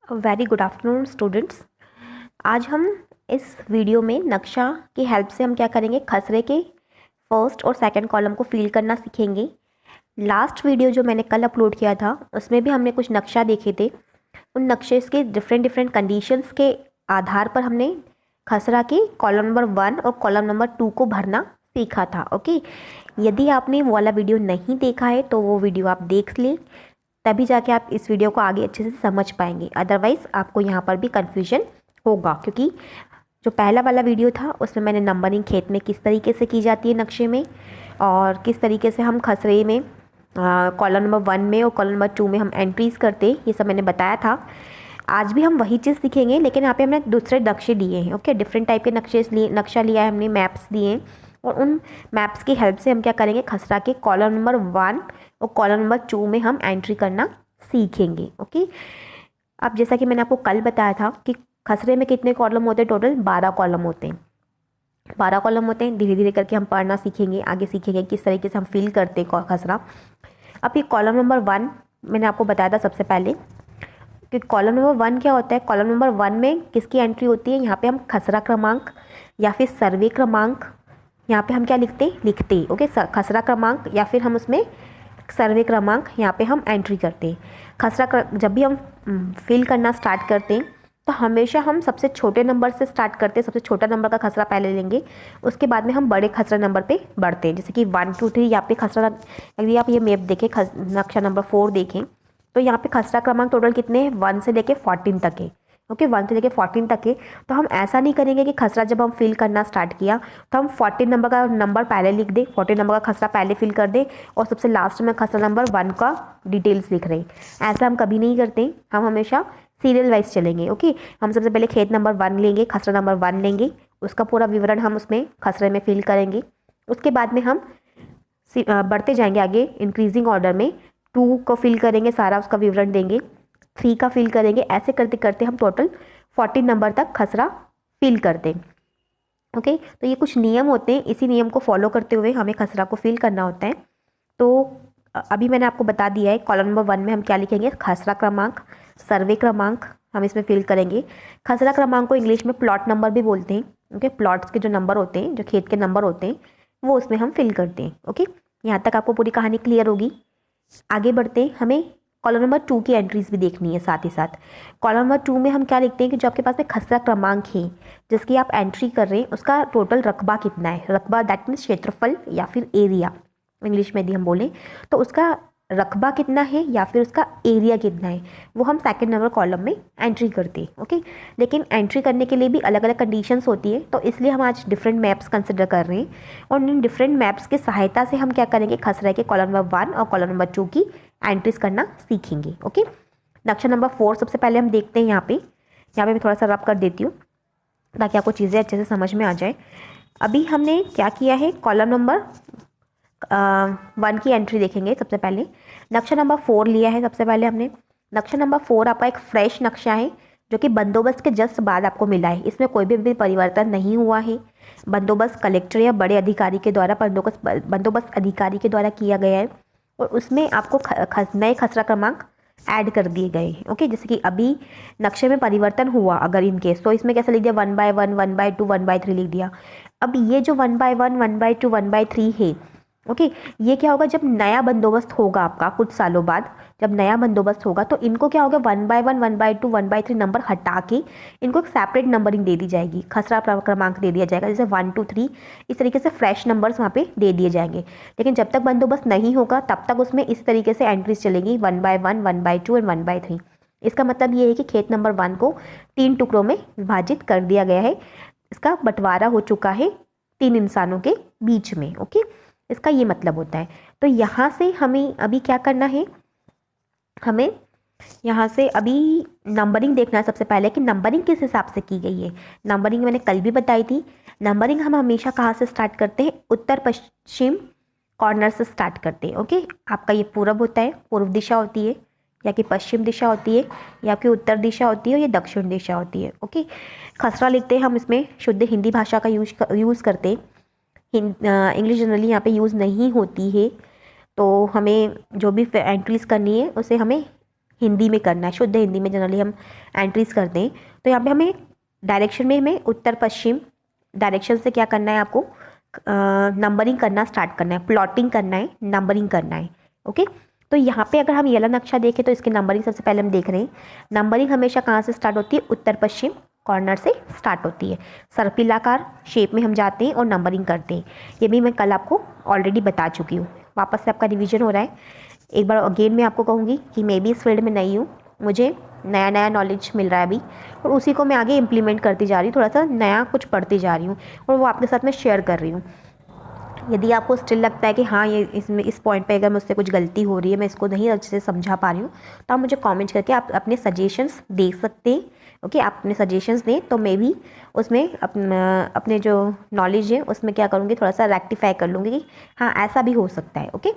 Very good afternoon students. आज हम इस वीडियो में नक्शा की हेल्प से हम क्या करेंगे, खसरे के फर्स्ट और सेकंड कॉलम को फिल करना सीखेंगे। लास्ट वीडियो जो मैंने कल अपलोड किया था उसमें भी हमने कुछ नक्शा देखे थे। उन नक्शे के डिफरेंट डिफरेंट कंडीशंस के आधार पर हमने खसरा के कॉलम नंबर 1 और कॉलम नंबर 2 को भरना सीखा था। ओके, यदि आपने वो वाला वीडियो नहीं देखा है तो वो वीडियो आप देख लें, तभी जाके आप इस वीडियो को आगे अच्छे से समझ पाएंगे। अदरवाइज़ आपको यहाँ पर भी कन्फ्यूजन होगा, क्योंकि जो पहला वाला वीडियो था उसमें मैंने नंबरिंग खेत में किस तरीके से की जाती है नक्शे में, और किस तरीके से हम खसरे में कॉलम नंबर 1 में और कॉलम नंबर 2 में हम एंट्रीज़ करते, ये सब मैंने बताया था। आज भी हम वही चीज़ सीखेंगे, लेकिन यहाँ पे हमने दूसरे नक्शे लिए हैं। ओके, डिफरेंट टाइप के नक्शा लिया है हमने, मैप्स दिए हैं, और उन मैप्स की हेल्प से हम क्या करेंगे, खसरा के कॉलम नंबर 1 और कॉलम नंबर 2 में हम एंट्री करना सीखेंगे। ओके, अब जैसा कि मैंने आपको कल बताया था कि खसरे में कितने कॉलम होते हैं, टोटल 12 कॉलम होते हैं। 12 कॉलम होते हैं। धीरे धीरे करके हम पढ़ना सीखेंगे, आगे सीखेंगे किस तरीके से हम फिल करते हैं खसरा। अब ये कॉलम नंबर 1 मैंने आपको बताया था सबसे पहले कि कॉलम नंबर 1 क्या होता है। कॉलम नंबर 1 में किसकी एंट्री होती है, यहाँ पे हम खसरा क्रमांक या फिर सर्वे क्रमांक, यहाँ पे हम क्या लिखते हैं। ओके, खसरा क्रमांक या फिर हम उसमें सर्वे क्रमांक यहाँ पे हम एंट्री करते हैं। जब भी हम फिल करना स्टार्ट करते हैं तो हमेशा हम सबसे छोटे नंबर से स्टार्ट करते हैं। सबसे छोटा नंबर का खसरा पहले लेंगे, उसके बाद में हम बड़े खसरा नंबर पे बढ़ते हैं। जैसे कि 1 2 3 यहाँ पे खसरा, यदि आप ये मैप देखें, नक्शा नंबर 4 देखें, तो यहाँ पे खसरा क्रमांक टोटल कितने हैं, 1 से लेके 14 तक है। ओके, 1 से लेके 14 तक है। तो हम ऐसा नहीं करेंगे कि खसरा जब हम फिल करना स्टार्ट किया तो हम 14 नंबर का नंबर पहले लिख दें, 14 नंबर का खसरा पहले फिल कर दें, और सबसे लास्ट में खसरा नंबर 1 का डिटेल्स लिख रहे हैं। ऐसा हम कभी नहीं करते, हम हमेशा सीरियल वाइज चलेंगे। ओके, हम सबसे पहले खेत नंबर 1 लेंगे, खसरा नंबर 1 लेंगे, उसका पूरा विवरण हम उसमें खसरे में फिल करेंगे। उसके बाद में हम बढ़ते जाएंगे आगे इंक्रीजिंग ऑर्डर में। 2 को फिल करेंगे, सारा उसका विवरण देंगे, 3 का फिल करेंगे। ऐसे करते करते हम टोटल 14 नंबर तक खसरा फिल करते हैं। ओके, तो ये कुछ नियम होते हैं, इसी नियम को फॉलो करते हुए हमें खसरा को फिल करना होता है। तो अभी मैंने आपको बता दिया है, कॉलम नंबर 1 में हम क्या लिखेंगे, खसरा क्रमांक, सर्वे क्रमांक हम इसमें फिल करेंगे। खसरा क्रमांक को इंग्लिश में प्लॉट नंबर भी बोलते हैं। ओके, प्लॉट्स के जो नंबर होते हैं, जो खेत के नंबर होते हैं, वो उसमें हम फिल करते हैं। ओके, यहाँ तक आपको पूरी कहानी क्लियर होगी। आगे बढ़ते हैं, हमें कॉलम नंबर 2 की एंट्रीज भी देखनी है साथ ही साथ। कॉलम नंबर 2 में हम क्या लिखते हैं कि जो आपके पास में खसरा क्रमांक है जिसकी आप एंट्री कर रहे हैं, उसका टोटल रकबा कितना है। रकबा दैट मीन्स क्षेत्रफल या फिर एरिया, इंग्लिश में यदि हम बोलें तो उसका रकबा कितना है या फिर उसका एरिया कितना है, वो हम सेकंड नंबर कॉलम में एंट्री करते हैं। ओके, लेकिन एंट्री करने के लिए भी अलग अलग कंडीशंस होती है, तो इसलिए हम आज डिफरेंट मैप्स कंसिडर कर रहे हैं, और इन डिफरेंट मैप्स की सहायता से हम क्या करेंगे, खसरा के कॉलम नंबर 1 और कॉलम नंबर 2 की एंट्रीज करना सीखेंगे। ओके, नक्शा नंबर 4 सबसे पहले हम देखते हैं। यहाँ पे मैं थोड़ा सा रब कर देती हूँ ताकि आपको चीज़ें अच्छे से समझ में आ जाए। अभी हमने क्या किया है, कॉलम नंबर 1 की एंट्री देखेंगे। सबसे पहले नक्शा नंबर 4 लिया है। सबसे पहले हमने नक्शा नंबर 4 आपका एक फ्रेश नक्शा है जो कि बंदोबस्त के जस्ट बाद आपको मिला है। इसमें कोई भी परिवर्तन नहीं हुआ है। बंदोबस्त कलेक्टर या बड़े अधिकारी के द्वारा बंदोबस्त अधिकारी के द्वारा किया गया है, और उसमें आपको नए खसरा क्रमांक ऐड कर दिए गए हैं। ओके, जैसे कि अभी नक्शे में परिवर्तन हुआ अगर इन केस, तो इसमें कैसे लिख दिया, 1/1 1/2 1/3 लिख दिया। अब ये जो 1/1 1/2 1/3 है, ओके, ये क्या होगा, जब नया बंदोबस्त होगा आपका कुछ सालों बाद, जब नया बंदोबस्त होगा तो इनको क्या होगा, 1/1 1/2 1/3 नंबर हटा के इनको एक सेपरेट नंबरिंग दे दी जाएगी, खसरा क्रमांक दे दिया जाएगा, जैसे 1 2 3 इस तरीके से फ्रेश नंबर्स वहाँ पे दे दिए जाएंगे। लेकिन जब तक बंदोबस्त नहीं होगा तब तक उसमें इस तरीके से एंट्रीज चलेंगी, 1/1 1/2 एंड 1/3। इसका मतलब ये है कि खेत नंबर 1 को 3 टुकड़ों में विभाजित कर दिया गया है। इसका बंटवारा हो चुका है 3 इंसानों के बीच में। ओके, इसका ये मतलब होता है। तो यहाँ से हमें अभी क्या करना है, हमें यहाँ से अभी नंबरिंग देखना है सबसे पहले कि नंबरिंग किस हिसाब से की गई है। नंबरिंग मैंने कल भी बताई थी। नंबरिंग हम हमेशा कहाँ से स्टार्ट करते हैं, उत्तर पश्चिम कॉर्नर से स्टार्ट करते हैं। ओके, आपका ये पूरब होता है, पूर्व दिशा होती है, या कि पश्चिम दिशा होती है, या कि उत्तर दिशा होती है, या दक्षिण दिशा होती है। ओके, खसरा लिखते हैं हम इसमें शुद्ध हिंदी भाषा का यूज़ करते हैं। इंग्लिश जनरली यहाँ पे यूज़ नहीं होती है, तो हमें जो भी एंट्रीज़ करनी है उसे हमें हिंदी में करना है, शुद्ध हिंदी में जनरली हम एंट्रीज करते हैं। तो यहाँ पे हमें डायरेक्शन में हमें उत्तर पश्चिम डायरेक्शन से क्या करना है, आपको नंबरिंग करना स्टार्ट करना है, प्लॉटिंग करना है, नंबरिंग करना है। ओके, तो यहाँ पे अगर हम ये वाला नक्शा देखें तो इसकी नंबरिंग सबसे पहले हम देख रहे हैं। नंबरिंग हमेशा कहाँ से स्टार्ट होती है, उत्तर पश्चिम कॉर्नर से स्टार्ट होती है। सर्पिलाकार शेप में हम जाते हैं और नंबरिंग करते हैं। ये भी मैं कल आपको ऑलरेडी बता चुकी हूँ, वापस से आपका रिवीजन हो रहा है। एक बार अगेन मैं आपको कहूँगी कि मैं भी इस फील्ड में नई हूँ, मुझे नया नया नॉलेज मिल रहा है अभी, और उसी को मैं आगे इम्प्लीमेंट करती जा रही हूँ, थोड़ा सा नया कुछ पढ़ती जा रही हूँ और वो आपके साथ मैं शेयर कर रही हूँ। यदि आपको स्टिल लगता है कि हाँ ये इसमें इस पॉइंट पे अगर मुझसे कुछ गलती हो रही है, मैं इसको नहीं अच्छे से समझा पा रही हूँ, तो आप मुझे कमेंट करके आप अपने सजेशंस दे सकते हैं। ओके, आप अपने सजेशंस दें तो मैं भी उसमें अपने जो नॉलेज है उसमें क्या करूँगी, थोड़ा सा रेक्टिफाई कर लूँगी कि हाँ ऐसा भी हो सकता है। ओके,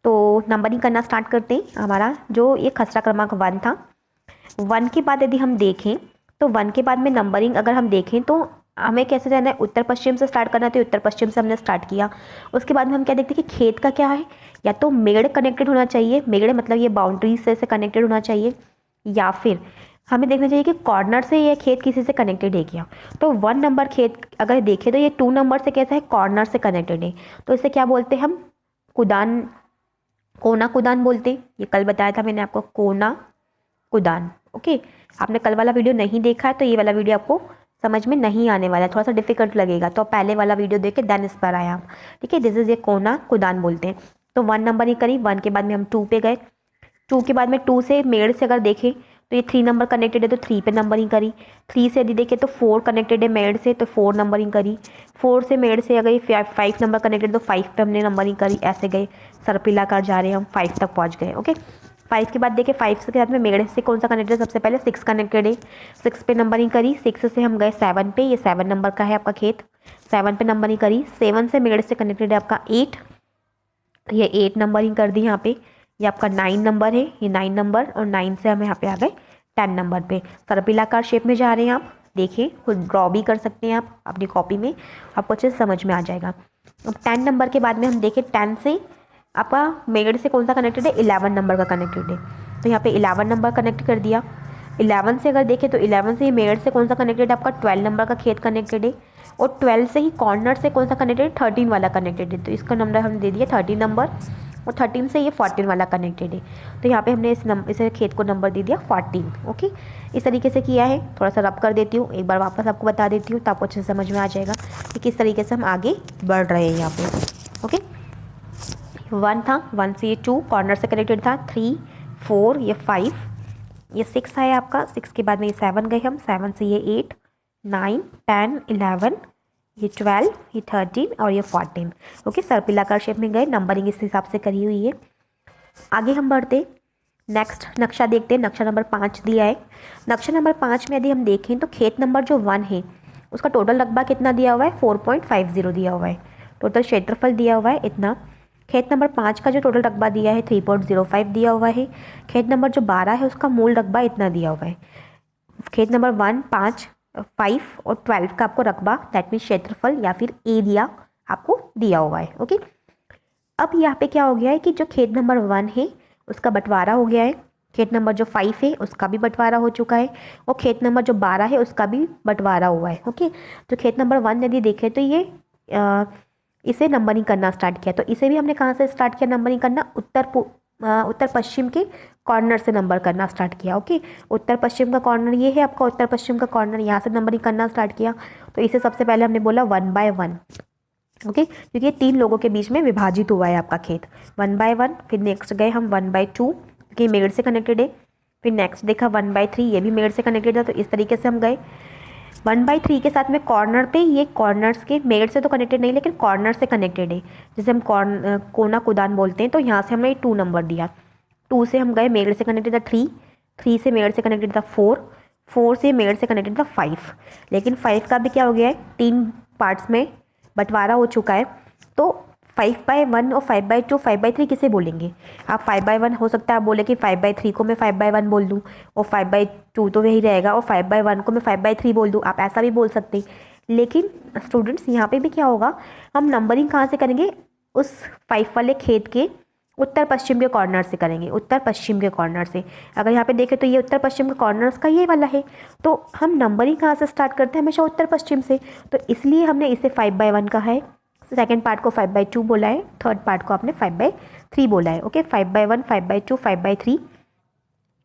तो नंबरिंग करना स्टार्ट करते हैं। हमारा जो ये खसरा क्रमांक 1 था, 1 के बाद यदि हम देखें तो 1 के बाद में नंबरिंग अगर हम देखें तो हमें कैसे जाना है, उत्तर पश्चिम से स्टार्ट करना, तो उत्तर पश्चिम से हमने स्टार्ट किया। उसके बाद में हम क्या देखते हैं कि खेत का क्या है, या तो मेड़ कनेक्टेड होना चाहिए, मेड़ मतलब ये बाउंड्री से कनेक्टेड होना चाहिए, या फिर हमें देखना चाहिए कि कॉर्नर से ये खेत किसी से कनेक्टेड है क्या। तो 1 नंबर खेत अगर देखें तो ये 2 नंबर से कैसा है, कॉर्नर से कनेक्टेड है, तो इसे क्या बोलते हैं हम, कुदान, कोना कुदान बोलते हैं। ये कल बताया था मैंने आपको, कोना कुदान। ओके, आपने कल वाला वीडियो नहीं देखा है तो ये वाला वीडियो आपको समझ में नहीं आने वाला है, थोड़ा सा डिफिकल्ट लगेगा, तो पहले वाला वीडियो देख के देन इस पर आया आप। ठीक है, दिस इज ये कोना कुदान बोलते हैं। तो 1 नंबर ही करी, 1 के बाद में हम 2 पे गए, 2 के बाद में 2 से मेड़ से अगर देखें तो ये 3 नंबर कनेक्टेड है तो 3 पे नंबरिंग करी। 3 से यदि देखें तो 4 कनेक्टेड है मेड़ से तो 4 नंबरिंग करी। 4 से मेड़ से अगर 5 नंबर कनेक्टेड तो 5 पे हमने नंबरिंग करी। ऐसे गए सर्पिलाकार जा रहे हैं हम, 5 तक पहुँच गए। ओके, 5 के बाद देखिए 5 के साथ में मेड़ से कौन सा कनेक्टेड है, सबसे पहले 6 कनेक्टेड है, 6 पे नंबरिंग करी। 6 से हम गए 7 पे, ये 7 नंबर का है आपका खेत, 7 पे नंबरिंग करी। 7 से मेड़ से कनेक्टेड है आपका 8, ये 8 नंबरिंग कर दी यहाँ पे। ये आपका 9 नंबर है, ये 9 नंबर, और 9 से हम यहाँ पे आ गए 10 नंबर पे। सर्पिलाकार शेप में जा रहे हैं आप, देखिए खुद ड्रॉ भी कर सकते हैं आप अपनी कॉपी में, आपको अच्छे से समझ में आ जाएगा। अब 10 नंबर के बाद में हम देखें 10 से आपका मेड़ से कौन सा कनेक्टेड है, 11 नंबर का कनेक्टेड है, तो यहाँ पे 11 नंबर कनेक्ट कर दिया। 11 से अगर देखें तो 11 से ही मेड़ से कौन सा कनेक्टेड है, आपका 12 नंबर का खेत कनेक्टेड है, और 12 से ही कॉर्नर से कौन सा कनेक्टेड है, 13 वाला कनेक्टेड है, तो इसका नंबर हमने दे दिया 13 नंबर, और 13 से ये 14 वाला कनेक्टेड है, तो यहाँ पे हमने इस खेत को नंबर दे दिया 14। ओके, इस तरीके से किया है। थोड़ा सा रब कर देती हूँ, एक बार वापस आपको बता देती हूँ तो आपको अच्छे से समझ में आ जाएगा कि किस तरीके से हम आगे बढ़ रहे हैं यहाँ पे। ओके, 1 था, 1 से ये 2 कॉर्नर से कनेक्टेड था, 3 4 ये 5, ये 6 है आपका, 6 के बाद में ये 7 गए हम, 7 से ये 8 9 10 11, ये 12, ये 13 और ये 14। ओके, सर्पिलाकार शेप में गए, नंबरिंग इस हिसाब से करी हुई है। आगे हम बढ़ते, नेक्स्ट नक्शा देखते हैं। नक्शा नंबर 5 दिया है। नक्शा नंबर 5 में यदि हम देखें तो खेत नंबर जो 1 है उसका टोटल रकबा कितना दिया हुआ है, 4.50 दिया हुआ है, टोटल क्षेत्रफल दिया हुआ है इतना। खेत नंबर 5 का जो टोटल रकबा दिया है 3.05 दिया हुआ है। खेत नंबर जो 12 है उसका मूल रकबा इतना दिया हुआ है। खेत नंबर 1 5 5 और 12 का आपको रकबा, दैट मीन्स क्षेत्रफल या फिर एरिया आपको दिया हुआ है। ओके, अब यहाँ पे क्या हो गया है कि जो खेत नंबर 1 है उसका बंटवारा हो गया है, खेत नंबर जो 5 है उसका भी बंटवारा हो चुका है, और खेत नंबर जो 12 है उसका भी बंटवारा हुआ है। ओके, तो खेत नंबर 1 यदि देखें तो ये इसे नंबरिंग करना स्टार्ट किया, तो इसे भी हमने कहाँ से स्टार्ट किया नंबरिंग करना, उत्तर पश्चिम के कॉर्नर से नंबर करना स्टार्ट किया। ओके, उत्तर पश्चिम का कॉर्नर ये है आपका, उत्तर पश्चिम का कॉर्नर, यहाँ से नंबरिंग करना स्टार्ट किया। तो इसे सबसे पहले हमने बोला 1 बाय 1। ओके, क्योंकि ये 3 लोगों के बीच में विभाजित हुआ है आपका खेत, 1 बाय 1। फिर नेक्स्ट गए हम 1 बाय 2, क्योंकि मेड़ से कनेक्टेड है। फिर नेक्स्ट देखा 1 बाय 3, ये भी मेड़ से कनेक्टेड था, तो इस तरीके से हम गए 1 बाय 3 के साथ में कॉर्नर पे, ये कॉर्नर्स के मेड़ से तो कनेक्टेड नहीं लेकिन कॉर्नर से कनेक्टेड है, जिसे हम कोना कुदान बोलते हैं। तो यहाँ से हमने 2 नंबर दिया। 2 से हम गए मेड़ से कनेक्टेड था 3, 3 से मेड़ से कनेक्टेड था 4, 4 से मेड़ से कनेक्टेड था 5, लेकिन 5 का भी क्या हो गया है, 3 पार्ट्स में बंटवारा हो चुका है। तो 5 बाय 1 और 5 बाय 2, 5 बाय 3 किसे बोलेंगे आप, 5 बाय 1 हो सकता है आप बोले कि 5 बाय 3 को मैं 5 बाय 1 बोल दूँ, और 5 बाय 2 तो वही रहेगा, और 5 बाय 1 को मैं 5 बाय 3 बोल दूँ, आप ऐसा भी बोल सकते हैं। लेकिन स्टूडेंट्स यहाँ पे भी क्या होगा, हम नंबरिंग कहाँ से करेंगे, उस 5 वाले खेत के उत्तर पश्चिम के कॉर्नर से करेंगे, उत्तर पश्चिम के कॉर्नर से। अगर यहाँ पे देखें तो ये उत्तर पश्चिम के कॉर्नर्स का ये वाला है, तो हम नंबरिंग कहाँ से स्टार्ट करते हैं, हमेशा उत्तर पश्चिम से। तो इसलिए हमने इसे 5/1 कहा है, सेकेंड पार्ट को 5/2 बोला है, थर्ड पार्ट को आपने 5/3 बोला है। ओके, 5/1, 5/2, 5/3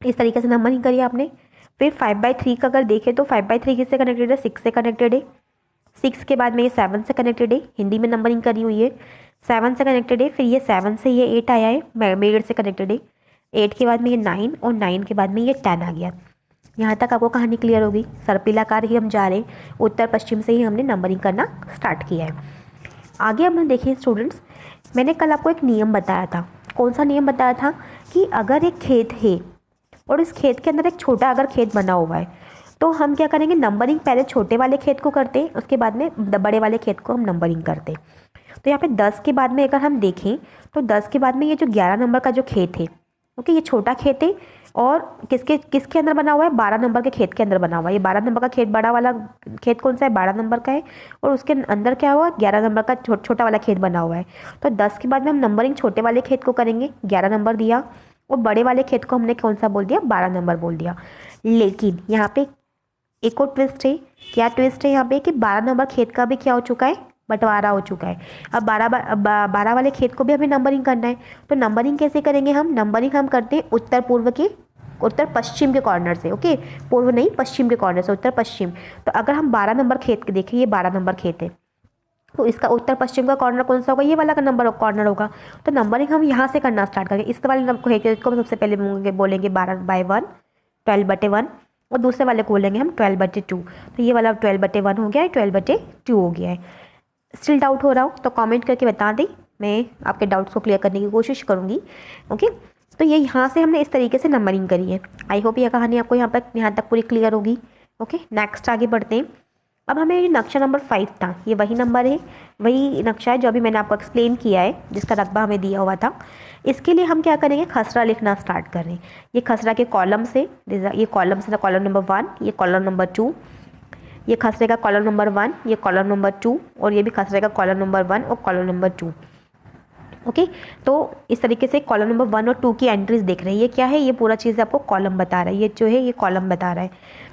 इस तरीके से नंबरिंग करिए आपने। फिर 5/3 का अगर देखें तो 5/3 किससे कनेक्टेड है, 6 से कनेक्टेड है। 6 के बाद में ये 7 से कनेक्टेड है, हिंदी में नंबरिंग करी हुई है, 7 से कनेक्टेड है। फिर ये 7 से ये 8 आया है, मेड से कनेक्टेड है। 8 के बाद में ये 9 और 9 के बाद में ये 10 आ गया। यहाँ तक आपको कहानी क्लियर होगी। सर्पिलाकार ही हम जा रहे हैं, उत्तर पश्चिम से ही हमने नंबरिंग करना स्टार्ट किया है। आगे हम देखिए स्टूडेंट्स, मैंने कल आपको एक नियम बताया था। कौन सा नियम बताया था कि अगर एक खेत है और इस खेत के अंदर एक छोटा अगर खेत बना हुआ है, तो हम क्या करेंगे, नंबरिंग पहले छोटे वाले खेत को करते हैं, उसके बाद में बड़े वाले खेत को हम नंबरिंग करते हैं। तो यहाँ पे 10 के बाद में अगर हम देखें तो 10 के बाद में ये जो 11 नंबर का जो खेत है, ओके, ये छोटा खेत है और किसके अंदर बना हुआ है, 12 नंबर के खेत के अंदर बना हुआ है। ये 12 नंबर का खेत, बड़ा वाला खेत कौन सा है, 12 नंबर का है, और उसके अंदर क्या हुआ, 11 नंबर का छोटा वाला खेत बना हुआ है। तो 10 के बाद में हम नंबरिंग छोटे वाले खेत को करेंगे, 11 नंबर दिया, और बड़े वाले खेत को हमने कौन सा बोल दिया, 12 नंबर बोल दिया। लेकिन यहाँ पे एक और ट्विस्ट है। क्या ट्विस्ट है यहाँ पे कि 12 नंबर खेत का भी क्या हो चुका है, बंटवारा हो चुका है। अब 12 वाले खेत को भी हमें नंबरिंग करना है। तो नंबरिंग कैसे करेंगे हम, नंबरिंग हम करते हैं उत्तर पश्चिम के कॉर्नर से। ओके, पूर्व नहीं, पश्चिम के कॉर्नर से, उत्तर पश्चिम। तो अगर हम 12 नंबर खेत के देखें, ये 12 नंबर खेत है, तो इसका उत्तर पश्चिम का कॉर्नर कौन सा होगा, ये वाला का नंबर कॉर्नर होगा। तो नंबरिंग हम यहाँ से करना स्टार्ट करेंगे। इस वाले खेत को सबसे पहले बोलेंगे 12/1, 12/1, और दूसरे वाले को बोलेंगे हम 12/2। तो ये वाला 12/1 हो गया है, 12/2 हो गया है। स्टिल डाउट हो रहा हो तो कमेंट करके बता दें, मैं आपके डाउट्स को क्लियर करने की कोशिश करूँगी। ओके, तो ये यहाँ से हमने इस तरीके से नंबरिंग करी है। आई होप यह कहानी आपको यहाँ तक पूरी क्लियर होगी। ओके, नेक्स्ट आगे बढ़ते हैं। अब हमें ये नक्शा नंबर 5 था, ये वही नंबर है, वही नक्शा है जो अभी मैंने आपको एक्सप्लेन किया है, जिसका रकबा हमें दिया हुआ था। इसके लिए हम क्या करेंगे, खसरा लिखना स्टार्ट कर रहे हैं। ये खसरा के कॉलम से, ये कॉलम से, कॉलम नंबर 1, ये कॉलम नंबर 2, ये खसरे का कॉलम नंबर 1, ये कॉलम नंबर 2, और ये भी खसरे का कॉलम नंबर 1 और कॉलम नंबर 2। ओके, तो इस तरीके से कॉलम नंबर 1 और 2 की एंट्रीज देख रहे हैं। ये क्या है, ये पूरा चीज़ आपको कॉलम बता रहा है, ये जो है ये कॉलम बता रहा है।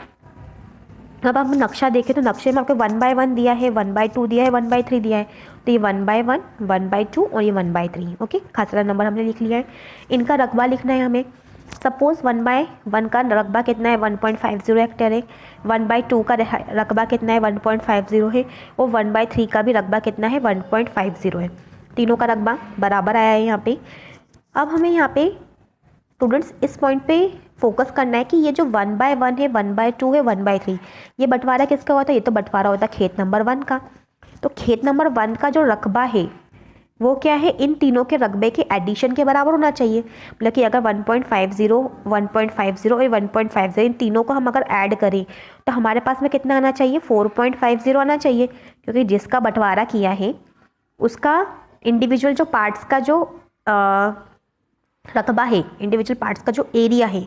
अब हम नक्शा देखें तो नक्शे में आपको 1/1 दिया है, 1/2 दिया है, 1/3 दिया है। तो ये 1/1, 1/2 और ये 1/3। ओके, खसरा नंबर हमने लिख लिया है। इनका रकबा लिखना है हमें। सपोज 1/1 का रकबा कितना है, 1.50 हेक्टेयर है। 1/2 का रकबा कितना है, 1.50 है, और 1/3 का भी रकबा कितना है, 1.50 है। तीनों का रकबा बराबर आया है यहाँ पे। अब हमें यहाँ पे स्टूडेंट्स इस पॉइंट पे फोकस करना है कि ये जो 1/1 है, 1/2 है, 1/3, ये बंटवारा किसका हुआ था, ये तो बंटवारा होता खेत नंबर 1 का। तो खेत नंबर 1 का जो रकबा है वो क्या है, इन तीनों के रकबे के एडिशन के बराबर होना चाहिए। मतलब कि अगर 1.50, 1.50 और 1.50 इन तीनों को हम अगर ऐड करें तो हमारे पास में कितना आना चाहिए, 4.50 आना चाहिए। क्योंकि जिसका बंटवारा किया है उसका इंडिविजुअल जो पार्ट्स का जो रकबा है, इंडिविजुअल पार्ट्स का जो एरिया है,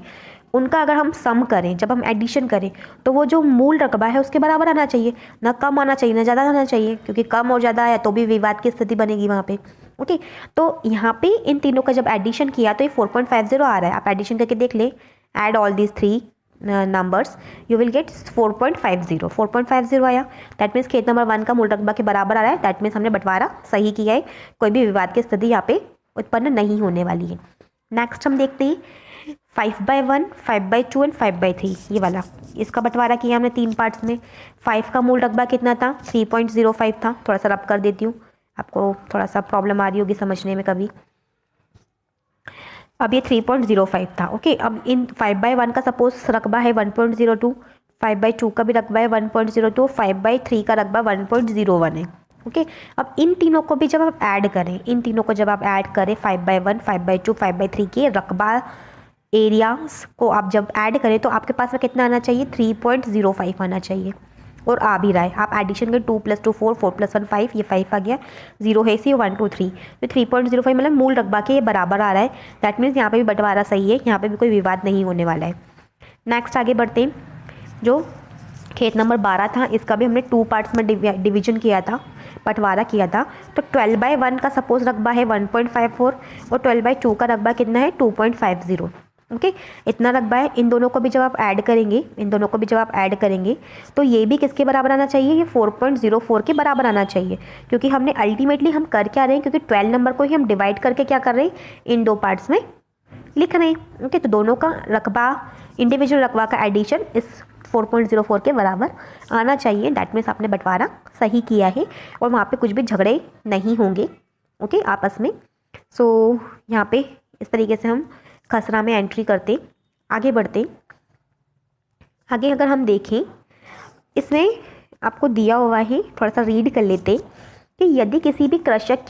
उनका अगर हम सम करें, जब हम एडिशन करें, तो वो जो मूल रकबा है उसके बराबर आना चाहिए, ना कम आना चाहिए ना ज़्यादा आना चाहिए। क्योंकि कम और ज़्यादा आया तो भी विवाद की स्थिति बनेगी वहाँ पे। ओके, तो यहाँ पे इन तीनों का जब एडिशन किया तो ये 4.50 आ रहा है। आप एडिशन करके देख ले, add all these 3 numbers, you will get 4.50। 4.50 आया, दैट मीन्स खेत नंबर 1 का मूल रकबा के बराबर आ रहा है। दैट मीन्स हमने बंटवारा सही किया है, कोई भी विवाद की स्थिति यहाँ पे उत्पन्न नहीं होने वाली है। नेक्स्ट हम देखते हैं 5/1, 5/2 एंड 5/3, ये वाला, इसका बंटवारा किया हमने 3 पार्ट्स में। 5 का मूल रकबा कितना था, 3.05 था। थोड़ा सा रब कर देती हूँ, आपको थोड़ा सा प्रॉब्लम आ रही होगी समझने में कभी। अब ये 3.05 था। ओके, अब इन 5/1 का सपोज रकबा है 1.02, 5/2 का भी रकबा है 1.02, 5/3 का रकबा 1.01 है। ओके, अब इन तीनों को भी जब आप ऐड करें, इन तीनों को जब आप ऐड करें 5/1, 5/2, 5/3 के रकबा एरियाज को आप जब ऐड करें तो आपके पास में कितना आना चाहिए, 3.05 आना चाहिए। और आ भी रहा है। आप एडिशन के 2 + 2 4, 4 + 1 5, ये 5 आ गया, 0 है इसी 1 2 3, तो 3.05 मतलब मूल रकबा के ये बराबर आ रहा है। दैट मीन्स यहाँ पे भी बंटवारा सही है, यहाँ पे भी कोई विवाद नहीं होने वाला है। नेक्स्ट आगे बढ़ते हैं, जो खेत नंबर 12 था, इसका भी हमने 2 पार्ट्स में डिवीजन किया था, बंटवारा किया था। तो 12/1 का सपोज रकबा है 1.54 और 12/2 का रकबा कितना है 2.50। ओके, इतना रकबा है। इन दोनों को भी जब आप ऐड करेंगे तो ये भी किसके बराबर आना चाहिए, ये 4.04 के बराबर आना चाहिए, क्योंकि हमने अल्टीमेटली हम कर क्या रहे हैं, क्योंकि 12 नंबर को ही हम डिवाइड करके क्या कर रहे हैं, इन 2 पार्ट्स में लिख रहे हैं। ओके, तो दोनों का रकबा, इंडिविजुअल रकबा का एडिशन इस 4.04 के बराबर आना चाहिए। दैट मीन्स आपने बंटवारा सही किया है और वहाँ पे कुछ भी झगड़े नहीं होंगे ओके आपस में। सो यहाँ पे इस तरीके से हम खसरा में एंट्री करते, आगे बढ़ते। आगे अगर हम देखें, इसमें आपको दिया हुआ है, थोड़ा सा रीड कर लेते कि यदि किसी भी कृषक की